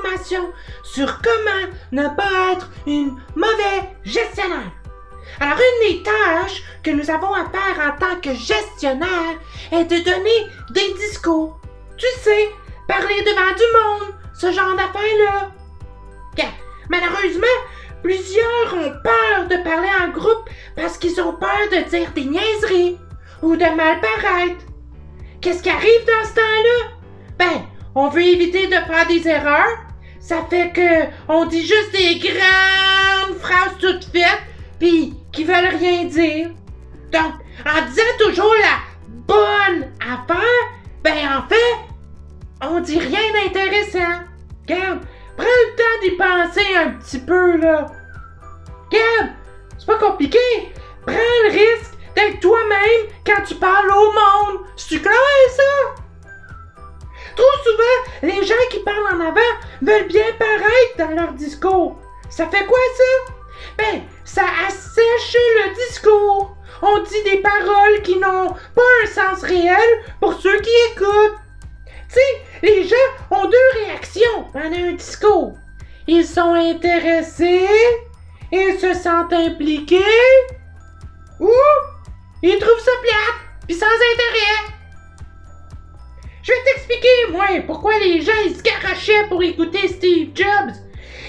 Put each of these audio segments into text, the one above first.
informations sur comment ne pas être une mauvaise gestionnaire. Alors, une des tâches que nous avons à faire en tant que gestionnaire est de donner des discours. Tu sais, parler devant du monde, ce genre d'affaires-là. Bien, malheureusement, plusieurs ont peur de parler en groupe parce qu'ils ont peur de dire des niaiseries ou de mal paraître. Qu'est-ce qui arrive dans ce temps-là? Ben, on veut éviter de faire des erreurs. Ça fait que on dit juste des grandes phrases toutes faites pis qui veulent rien dire. Donc, en disant toujours la bonne affaire, ben en fait, on dit rien d'intéressant. Regarde, prends le temps d'y penser un petit peu, là. Regarde, c'est pas compliqué. Prends le risque d'être toi-même quand tu parles au monde. C'est-tu clair, ça? Trop souvent, les gens qui parlent en avant veulent bien paraître dans leur discours. Ça fait quoi, ça? Ben, ça assèche le discours. On dit des paroles qui n'ont pas un sens réel pour ceux qui écoutent. Tu sais, les gens ont deux réactions pendant un discours. Ils sont intéressés, ils se sentent impliqués, ou ils trouvent ça plate, pis sans intérêt. Je vais t'expliquer, moi, pourquoi les gens ils se garochaient pour écouter Steve Jobs.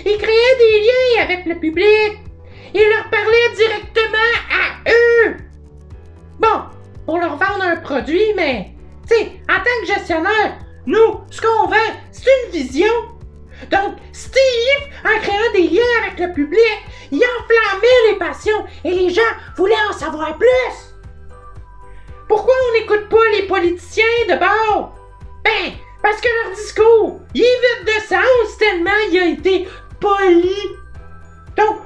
Ils créaient des liens avec le public. Ils leur parlaient directement à eux. Bon, pour leur vendre un produit, mais, tu sais, en tant que gestionnaire, nous, ce qu'on vend, c'est une vision. Donc, Steve, en créant des liens avec le public, il enflammait les passions et les gens voulaient en savoir plus. Pourquoi on n'écoute pas les politiciens de bord? Ben, parce que leur discours, il est vide de sens tellement il a été poli. Donc,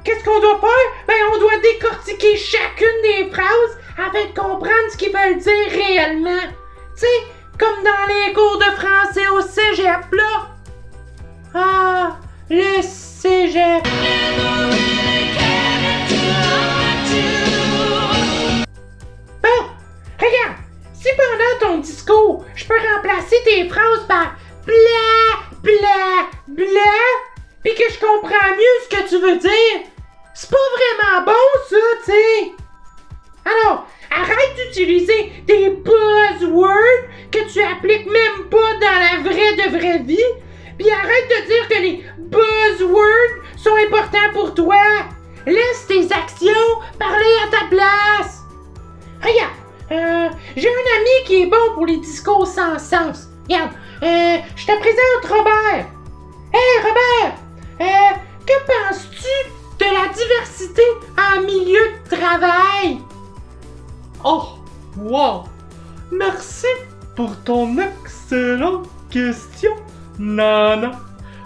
qu'est-ce qu'on doit faire? Ben, on doit décortiquer chacune des phrases afin de comprendre ce qu'ils veulent dire réellement. Tu sais, comme dans les cours de français au cégep, là. Ah, le cégep. Bon, regarde, si pendant ton discours, je peux remplacer tes phrases par bla, bla, bla, pis que je comprends mieux ce que tu veux dire, c'est pas vraiment bon, ça, tu sais. Alors, arrête d'utiliser des buzzwords que tu appliques même pas dans la vraie vie, pis arrête de dire que les buzzwords sont importants pour toi. Laisse tes actions parler à ta place. Regarde, j'ai un ami qui est bon pour les discours sans sens. Regarde, je te présente Robert. Hey Robert, que penses-tu de la diversité en milieu de travail? Oh, wow! Merci pour ton excellente question, Nana.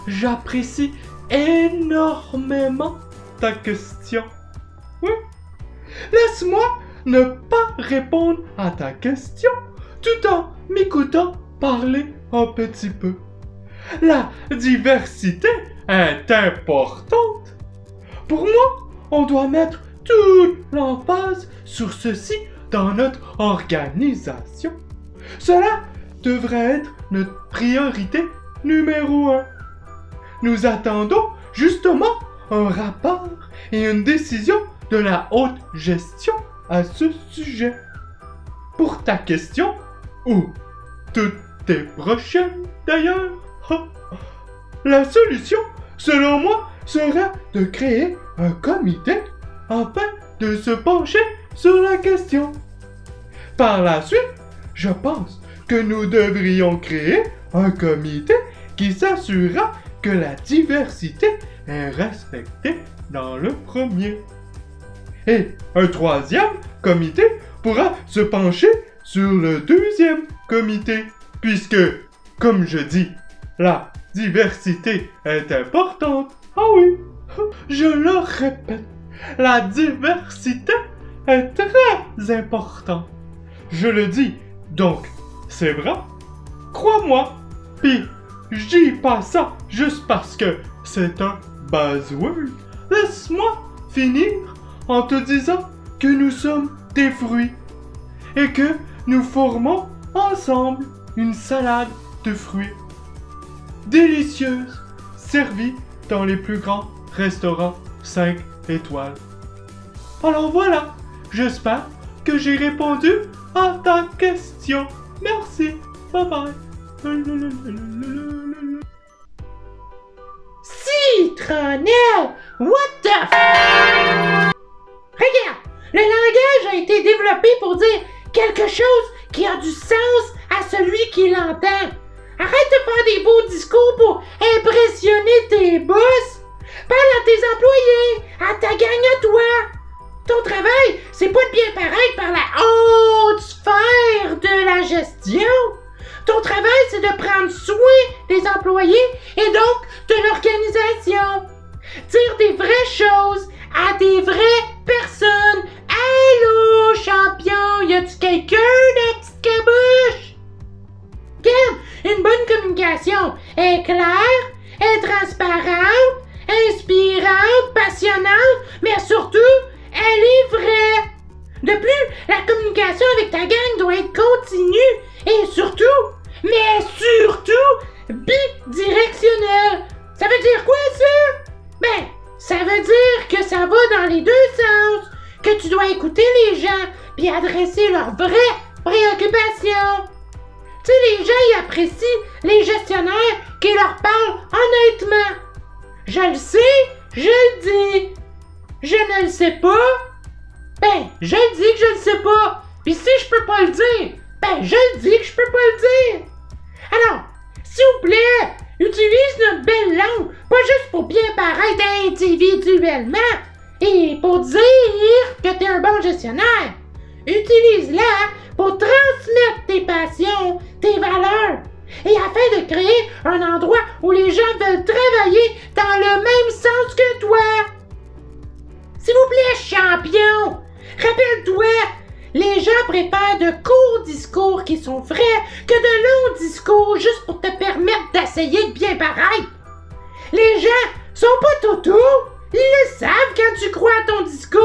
J'apprécie énormément ta question. Oui. Laisse-moi ne pas répondre à ta question tout en m'écoutant parler un petit peu. La diversité est importante. Pour moi, on doit mettre toute l'emphase sur ceci dans notre organisation. Cela devrait être notre priorité numéro 1. Nous attendons justement un rapport et une décision de la haute gestion à ce sujet. Pour ta question, ou toutes tes prochaines d'ailleurs, la solution, selon moi, serait de créer un comité afin de se pencher sur la question. Par la suite, je pense que nous devrions créer un comité qui s'assurera que la diversité est respectée dans le premier. Et un troisième comité pourra se pencher sur le deuxième comité, puisque, comme je dis, la diversité est importante. Ah oui, je le répète, la diversité est très importante. Je le dis, donc, c'est vrai? Crois-moi, pis je dis pas ça juste parce que c'est un buzzword. Laisse-moi finir en te disant que nous sommes des fruits et que nous formons ensemble une salade de fruits délicieuse servis dans les plus grands restaurants 5 étoiles. Alors voilà, j'espère que j'ai répondu à ta question. Merci, bye bye. Citronnelle! What the f... Regarde! Le langage a été développé pour dire quelque chose qui a du sens à celui qui l'entend. Arrête de faire des beaux discours pour impressionner tes boss. Parle à tes employés, à ta gang à toi. Ton travail, c'est pas de bien paraître par la haute sphère de la gestion. Ton travail, c'est de prendre soin des employés et donc de l'organisation. Dire des vraies choses à des vraies personnes. Allô, champion, y a-tu quelqu'un dans la petite caboche? Regarde, une bonne communication est claire, est transparente, inspirante, passionnante, mais surtout, elle est vraie. De plus, la communication avec ta gang doit être continue et surtout, mais surtout, bidirectionnelle. Ça veut dire quoi, ça? Ben, ça veut dire que ça va dans les deux sens, que tu dois écouter les gens puis adresser leurs vraies préoccupations. Tu sais, les gens, ils apprécient les gestionnaires qui leur parlent honnêtement. Je le sais, je le dis. Je ne le sais pas. Ben, je le dis que je le sais pas. Puis si je peux pas le dire, ben je le dis que je peux pas le dire. Alors, s'il vous plaît, utilise notre belle langue, pas juste pour bien paraître individuellement et pour dire que t'es un bon gestionnaire. Utilise-la pour transmettre tes passions, tes valeurs, et afin de créer un endroit où les gens veulent travailler dans le même sens que toi. S'il vous plaît, champion, rappelle-toi, les gens préfèrent de courts discours qui sont vrais que de longs discours juste pour te permettre d'essayer de bien paraître. Les gens sont pas totos, ils le savent quand tu crois à ton discours.